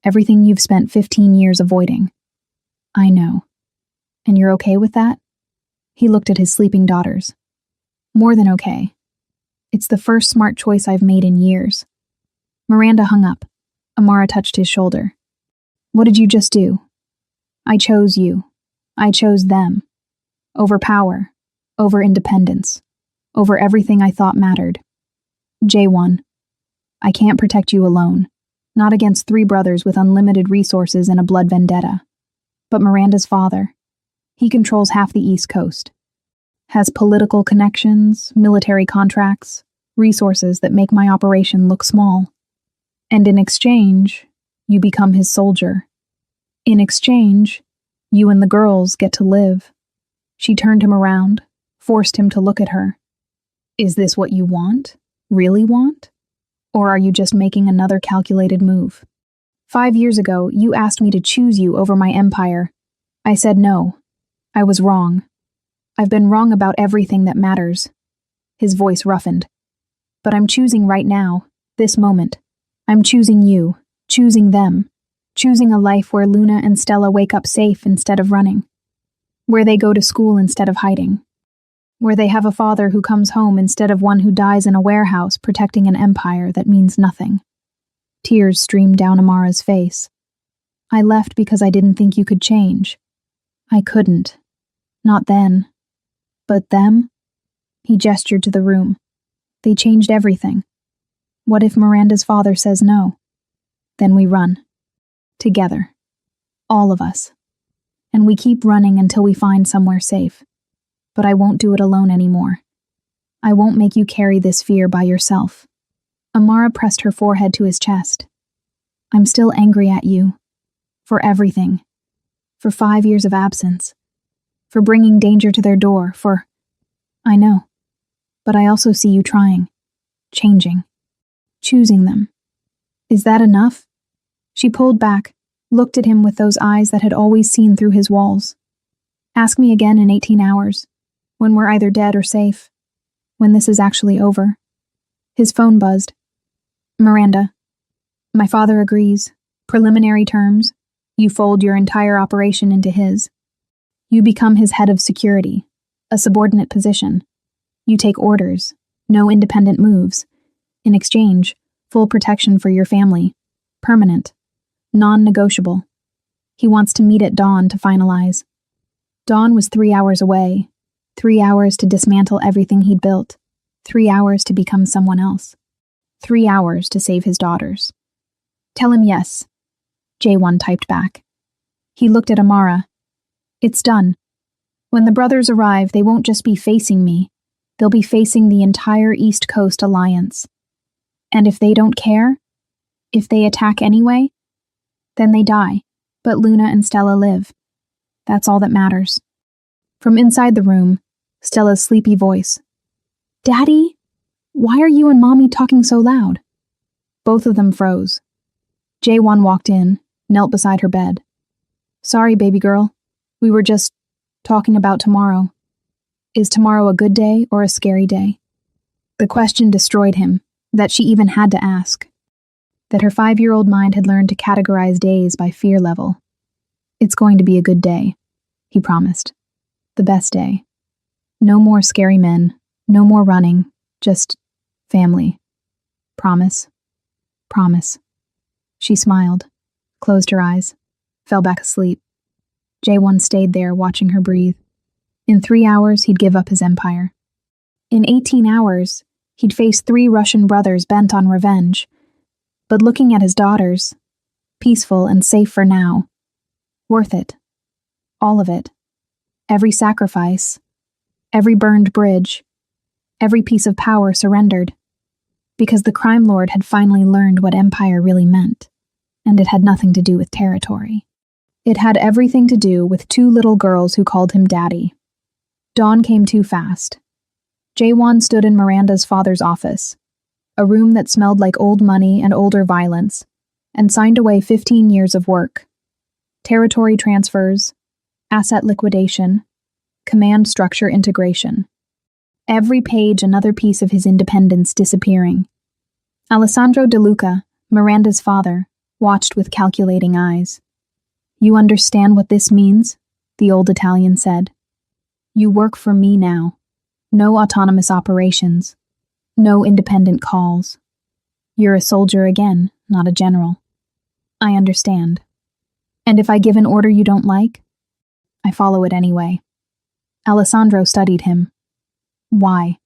Everything you've spent 15 years avoiding. I know. And you're okay with that? He looked at his sleeping daughters. More than okay. It's the first smart choice I've made in years. Miranda hung up. Amara touched his shoulder. What did you just do? I chose you. I chose them. Over power. Over independence. Over everything I thought mattered. J1. I can't protect you alone. Not against 3 brothers with unlimited resources and a blood vendetta. But Miranda's father. He controls half the East Coast. Has political connections, military contracts, resources that make my operation look small. And in exchange, you become his soldier. In exchange, you and the girls get to live. She turned him around, forced him to look at her. Is this what you want? Really want? Or are you just making another calculated move? 5 years ago, you asked me to choose you over my empire. I said no. I was wrong. I've been wrong about everything that matters. His voice roughened. But I'm choosing right now, this moment. I'm choosing you, choosing them, choosing a life where Luna and Stella wake up safe instead of running, where they go to school instead of hiding, where they have a father who comes home instead of one who dies in a warehouse protecting an empire that means nothing. Tears streamed down Amara's face. I left because I didn't think you could change. I couldn't. Not then. But them? He gestured to the room. They changed everything. What if Miranda's father says no? Then we run. Together. All of us. And we keep running until we find somewhere safe. But I won't do it alone anymore. I won't make you carry this fear by yourself. Amara pressed her forehead to his chest. I'm still angry at you. For everything. For 5 years of absence. For bringing danger to their door, for... I know. But I also see you trying. Changing. Choosing them. Is that enough? She pulled back, looked at him with those eyes that had always seen through his walls. Ask me again in 18 hours, when we're either dead or safe, when this is actually over. His phone buzzed. Miranda. My father agrees. Preliminary terms. You fold your entire operation into his. You become his head of security, a subordinate position. You take orders, no independent moves. In exchange, full protection for your family. Permanent. Non-negotiable. He wants to meet at dawn to finalize. Dawn was 3 hours away. 3 hours to dismantle everything he'd built. 3 hours to become someone else. 3 hours to save his daughters. Tell him yes. J1 typed back. He looked at Amara. It's done. When the brothers arrive, they won't just be facing me. They'll be facing the entire East Coast Alliance. And if they don't care, if they attack anyway, then they die. But Luna and Stella live. That's all that matters. From inside the room, Stella's sleepy voice. Daddy? Why are you and Mommy talking so loud? Both of them froze. J1 walked in, knelt beside her bed. Sorry, baby girl. We were just talking about tomorrow. Is tomorrow a good day or a scary day? The question destroyed him, that she even had to ask. That her 5-year-old mind had learned to categorize days by fear level. It's going to be a good day, he promised. The best day. No more scary men, no more running, just family. Promise. Promise. She smiled, closed her eyes, fell back asleep. J1 stayed there, watching her breathe. In 3 hours, he'd give up his empire. In 18 hours, he'd face 3 Russian brothers bent on revenge. But looking at his daughters, peaceful and safe for now, worth it. All of it. Every sacrifice. Every burned bridge. Every piece of power surrendered. Because the crime lord had finally learned what empire really meant. And it had nothing to do with territory. It had everything to do with 2 little girls who called him Daddy. Dawn came too fast. J1 stood in Miranda's father's office, a room that smelled like old money and older violence, and signed away 15 years of work. Territory transfers, asset liquidation, command structure integration. Every page another piece of his independence disappearing. Alessandro De Luca, Miranda's father, watched with calculating eyes. "You understand what this means?" the old Italian said. "You work for me now. No autonomous operations. No independent calls. You're a soldier again, not a general." "I understand. And if I give an order you don't like?" "I follow it anyway." Alessandro studied him. "Why?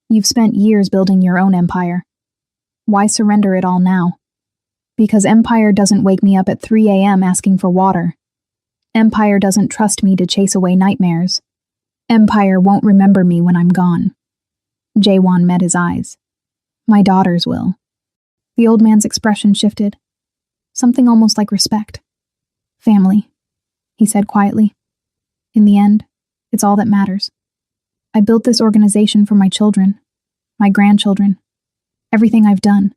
You've spent years building your own empire. Why surrender it all now?" "Because Empire doesn't wake me up at 3 a.m. asking for water. Empire doesn't trust me to chase away nightmares. Empire won't remember me when I'm gone." Jaewon met his eyes. "My daughters will." The old man's expression shifted. Something almost like respect. "Family," he said quietly. "In the end, it's all that matters. I built this organization for my children, my grandchildren, everything I've done,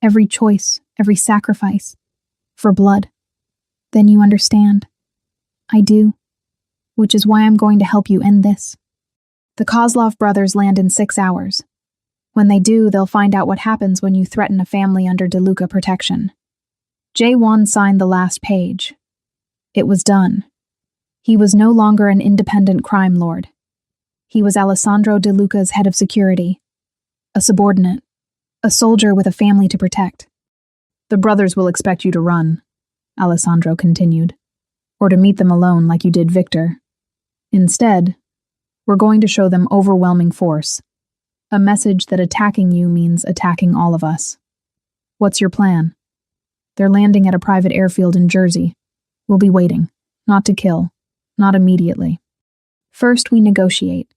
every choice, every sacrifice, for blood. Then you understand. I do, which is why I'm going to help you end this." The Kozlov brothers land in 6 hours. When they do, they'll find out what happens when you threaten a family under De Luca protection. Jaewon signed the last page. It was done. He was no longer an independent crime lord. He was Alessandro De Luca's head of security, a subordinate, a soldier with a family to protect. "The brothers will expect you to run," Alessandro continued, "or to meet them alone like you did Victor. Instead, we're going to show them overwhelming force, a message that attacking you means attacking all of us. What's your plan?" "They're landing at a private airfield in Jersey. We'll be waiting, not to kill, not immediately. First, we negotiate.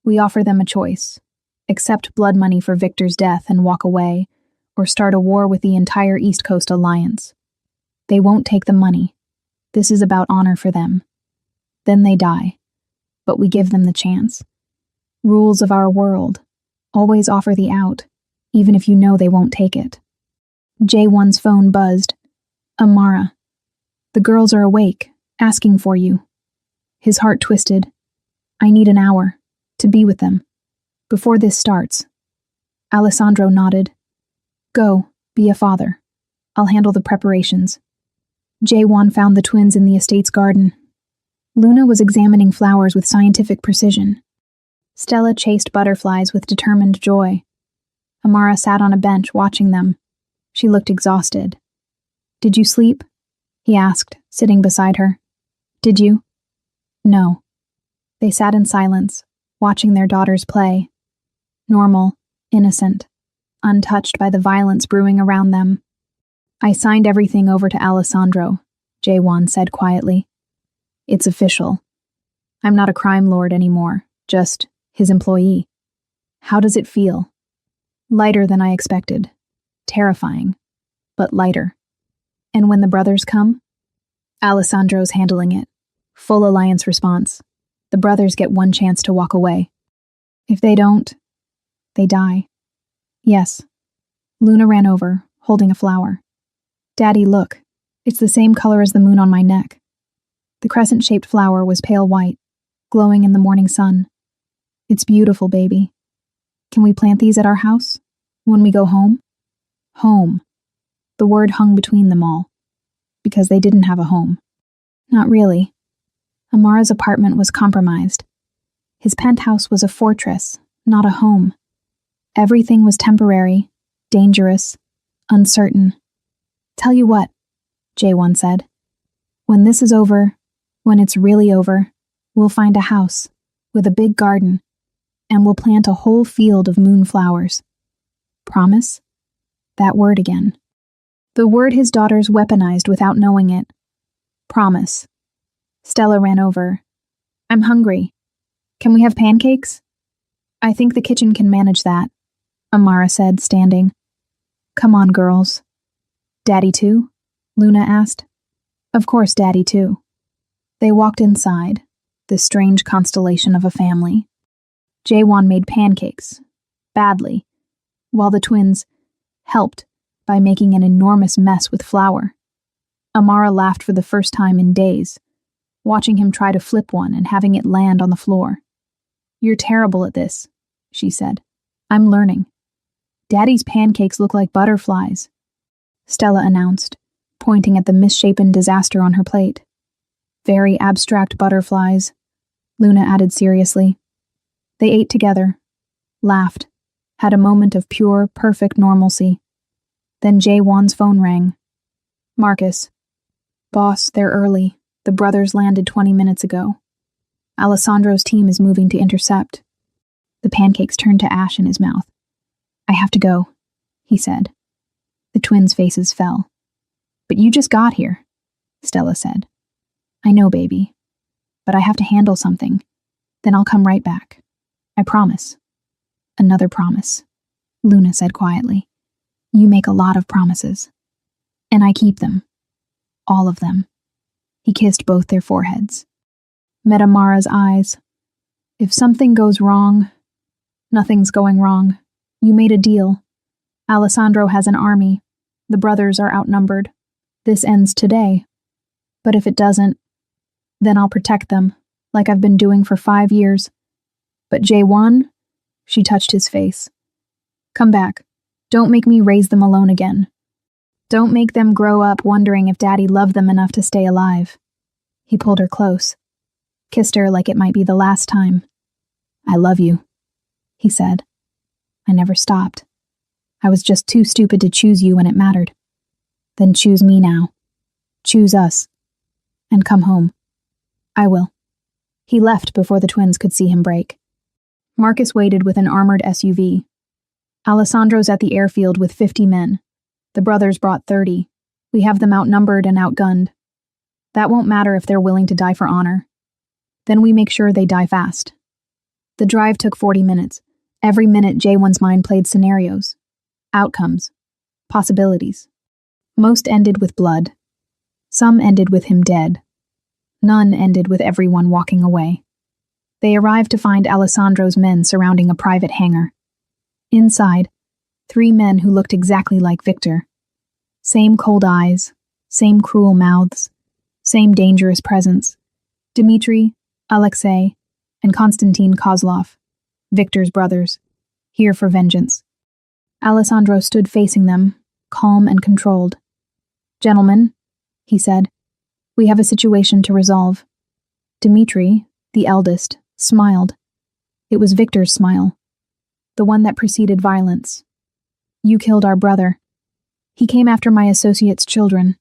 We offer them a choice. Accept blood money for Victor's death and walk away, or start a war with the entire East Coast Alliance. They won't take the money. This is about honor for them. Then they die. But we give them the chance. Rules of our world. Always offer the out, even if you know they won't take it." Jaewon's phone buzzed. "Amara. The girls are awake, asking for you." His heart twisted. "I need an hour, to be with them, before this starts." Alessandro nodded. "Go, be a father. I'll handle the preparations." Jaewon found the twins in the estate's garden. Luna was examining flowers with scientific precision. Stella chased butterflies with determined joy. Amara sat on a bench watching them. She looked exhausted. "Did you sleep?" he asked, sitting beside her. "Did you?" "No." They sat in silence, watching their daughters play. Normal, innocent, untouched by the violence brewing around them. "I signed everything over to Alessandro," Jaewon said quietly. "It's official. I'm not a crime lord anymore, just his employee." "How does it feel?" "Lighter than I expected. Terrifying, but lighter." "And when the brothers come?" "Alessandro's handling it. Full alliance response. The brothers get one chance to walk away. If they don't, they die." "Yes." Luna ran over, holding a flower. "Daddy, look. It's the same color as the moon on my neck." The crescent-shaped flower was pale white, glowing in the morning sun. "It's beautiful, baby. Can we plant these at our house? When we go home?" Home. The word hung between them all, because they didn't have a home. Not really. Amara's apartment was compromised. His penthouse was a fortress, not a home. Everything was temporary, dangerous, uncertain. "Tell you what," Jaewon said. "When this is over, when it's really over, we'll find a house with a big garden, and we'll plant a whole field of moonflowers. Promise?" That word again. The word his daughters weaponized without knowing it. Promise. Stella ran over. "I'm hungry. Can we have pancakes?" "I think the kitchen can manage that," Amara said, standing. "Come on, girls." "Daddy too?" Luna asked. "Of course, Daddy too." They walked inside, this strange constellation of a family. Jaewon made pancakes, badly, while the twins helped by making an enormous mess with flour. Amara laughed for the first time in days, watching him try to flip one and having it land on the floor. You're terrible at this, she said. I'm learning. Daddy's pancakes look like butterflies, Stella announced, pointing at the misshapen disaster on her plate. Very abstract butterflies, Luna added seriously. They ate together, laughed, had a moment of pure, perfect normalcy. Then Jae-won's phone rang. Marcus. Boss, they're early. The brothers landed 20 minutes ago. Alessandro's team is moving to intercept. The pancakes turned to ash in his mouth. I have to go, he said. The twins' faces fell. But you just got here, Stella said. I know, baby. But I have to handle something. Then I'll come right back. I promise. Another promise, Luna said quietly. You make a lot of promises. And I keep them. All of them. He kissed both their foreheads. Met Amara's eyes. If something goes wrong, nothing's going wrong. You made a deal. Alessandro has an army. The brothers are outnumbered. This ends today. But if it doesn't, then I'll protect them, like I've been doing for 5 years. But Jae-won, she touched his face. Come back. Don't make me raise them alone again. Don't make them grow up wondering if Daddy loved them enough to stay alive. He pulled her close, kissed her like it might be the last time. I love you, he said. I never stopped. I was just too stupid to choose you when it mattered. Then choose me now. Choose us. And come home. I will. He left before the twins could see him break. Marcus waited with an armored SUV. Alessandro's at the airfield with 50 men. The brothers brought 30. We have them outnumbered and outgunned. That won't matter if they're willing to die for honor. Then we make sure they die fast. The drive took 40 minutes. Every minute, Jae-won's mind played scenarios, outcomes, possibilities. Most ended with blood. Some ended with him dead. None ended with everyone walking away. They arrived to find Alessandro's men surrounding a private hangar. Inside, 3 men who looked exactly like Victor. Same cold eyes, same cruel mouths, same dangerous presence. Dmitri, Alexei, and Konstantin Kozlov, Victor's brothers, here for vengeance. Alessandro stood facing them, calm and controlled. Gentlemen, he said, we have a situation to resolve. Dmitri, the eldest, smiled. It was Victor's smile, the one that preceded violence. You killed our brother. He came after my associate's children.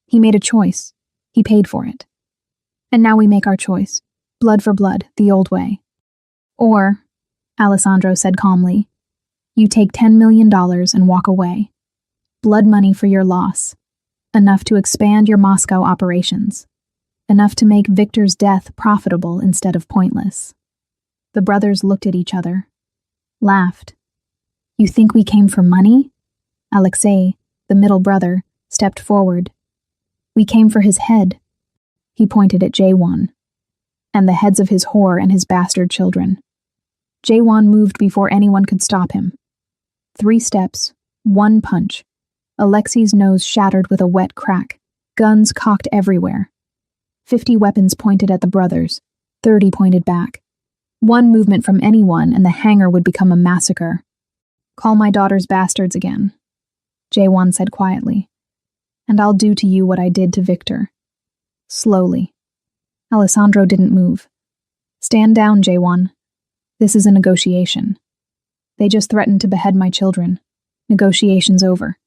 He made a choice. He paid for it. And now we make our choice. Blood for blood, the old way. Or, Alessandro said calmly, you take $10 million and walk away. Blood money for your loss. Enough to expand your Moscow operations. Enough to make Victor's death profitable instead of pointless. The brothers looked at each other, laughed. You think we came for money? Alexei, the middle brother, stepped forward. We came for his head. He pointed at Jae-won. And the heads of his whore and his bastard children. Jae-won moved before anyone could stop him. 3 steps, 1 punch. Alexei's nose shattered with a wet crack. Guns cocked everywhere. 50 weapons pointed at the brothers. 30 pointed back. 1 movement from anyone and the hangar would become a massacre. Call my daughters bastards again, Jae-won said quietly. And I'll do to you what I did to Victor. Slowly. Alessandro didn't move. Stand down, Jae-won. This is a negotiation. They just threatened to behead my children. Negotiation's over.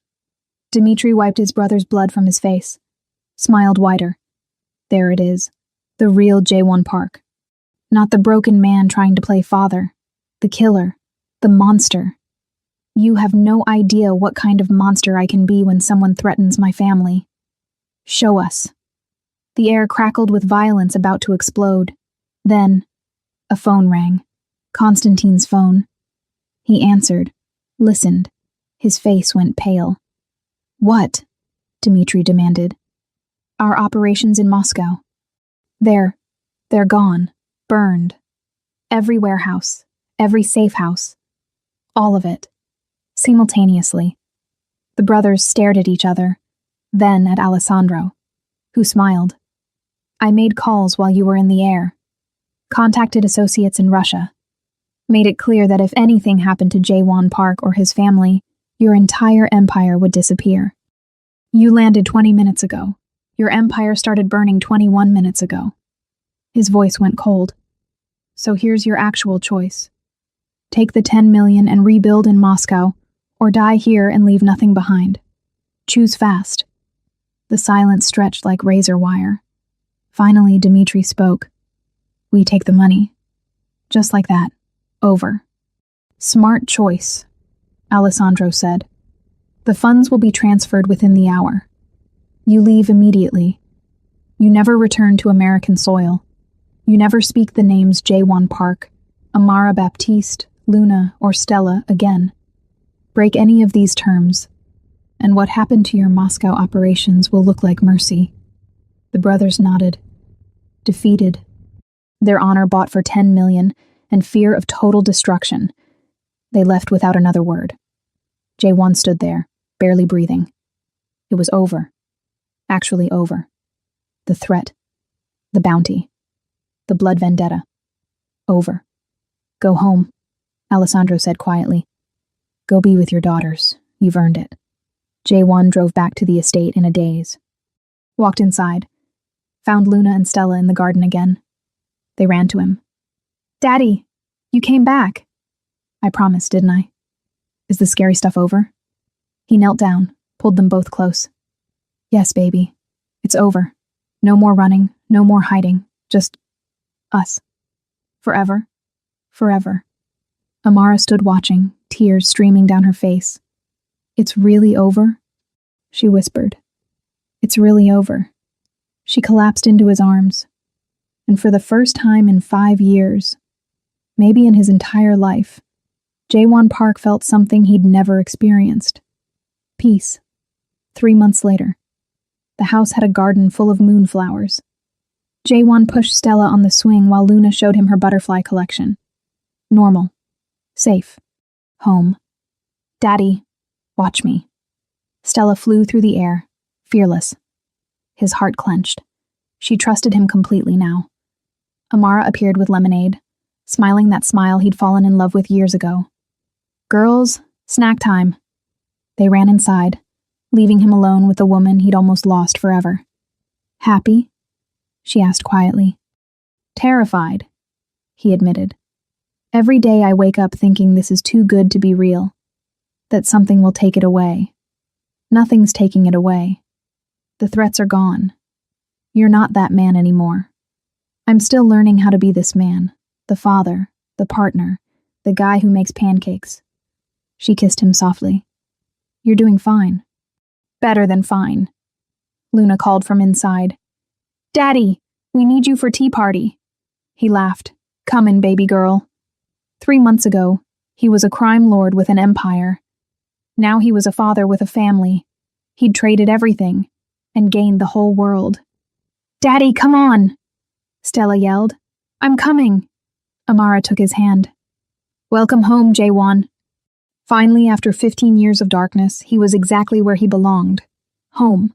Dmitri wiped his brother's blood from his face. Smiled wider. There it is. The real Jae-won Park. Not the broken man trying to play father. The killer. The monster. You have no idea what kind of monster I can be when someone threatens my family. Show us. The air crackled with violence about to explode. Then, a phone rang. Konstantin's phone. He answered, listened. His face went pale. What? Dmitri demanded. Our operations in Moscow. They're gone. Burned. Every warehouse. Every safe house. All of it. Simultaneously. The brothers stared at each other, then at Alessandro, who smiled. I made calls while you were in the air. Contacted associates in Russia. Made it clear that if anything happened to Jaewon Park or his family, your entire empire would disappear. You landed 20 minutes ago. Your empire started burning 21 minutes ago. His voice went cold. So here's your actual choice. Take the 10 million and rebuild in Moscow, or die here and leave nothing behind. Choose fast. The silence stretched like razor wire. Finally, Dmitri spoke. We take the money. Just like that. Over. Smart choice, Alessandro said. The funds will be transferred within the hour. You leave immediately. You never return to American soil. You never speak the names Jaewon Park, Amara Baptiste, Luna, or Stella again. Break any of these terms, and what happened to your Moscow operations will look like mercy. The brothers nodded. Defeated. Their honor bought for 10 million, and fear of total destruction. They left without another word. Jaewon stood there, barely breathing. It was over. Actually over. The threat. The bounty. The blood vendetta. Over. Go home, Alessandro said quietly. Go be with your daughters. You've earned it. Jaewon drove back to the estate in a daze. Walked inside. Found Luna and Stella in the garden again. They ran to him. Daddy, you came back. I promised, didn't I? Is the scary stuff over? He knelt down, pulled them both close. Yes, baby. It's over. No more running, no more hiding. Just us. Forever. Forever. Amara stood watching, tears streaming down her face. It's really over? She whispered. It's really over. She collapsed into his arms. And for the first time in 5 years, maybe in his entire life, Jaewon Park felt something he'd never experienced. Peace. 3 months later. The house had a garden full of moonflowers. Jaewon pushed Stella on the swing while Luna showed him her butterfly collection. Normal. Safe. Home. Daddy, watch me. Stella flew through the air, fearless. His heart clenched. She trusted him completely now. Amara appeared with lemonade, smiling that smile he'd fallen in love with years ago. Girls, snack time. They ran inside, leaving him alone with the woman he'd almost lost forever. Happy? She asked quietly. Terrified, he admitted. Every day I wake up thinking this is too good to be real, that something will take it away. Nothing's taking it away. The threats are gone. You're not that man anymore. I'm still learning how to be this man, the father, the partner, the guy who makes pancakes. She kissed him softly. You're doing fine. Better than fine. Luna called from inside. Daddy, we need you for tea party. He laughed. Come in, baby girl. 3 months ago, he was a crime lord with an empire. Now he was a father with a family. He'd traded everything and gained the whole world. Daddy, come on! Stella yelled. I'm coming. Amara took his hand. Welcome home, Jaewon. Finally, after 15 years of darkness, he was exactly where he belonged. Home.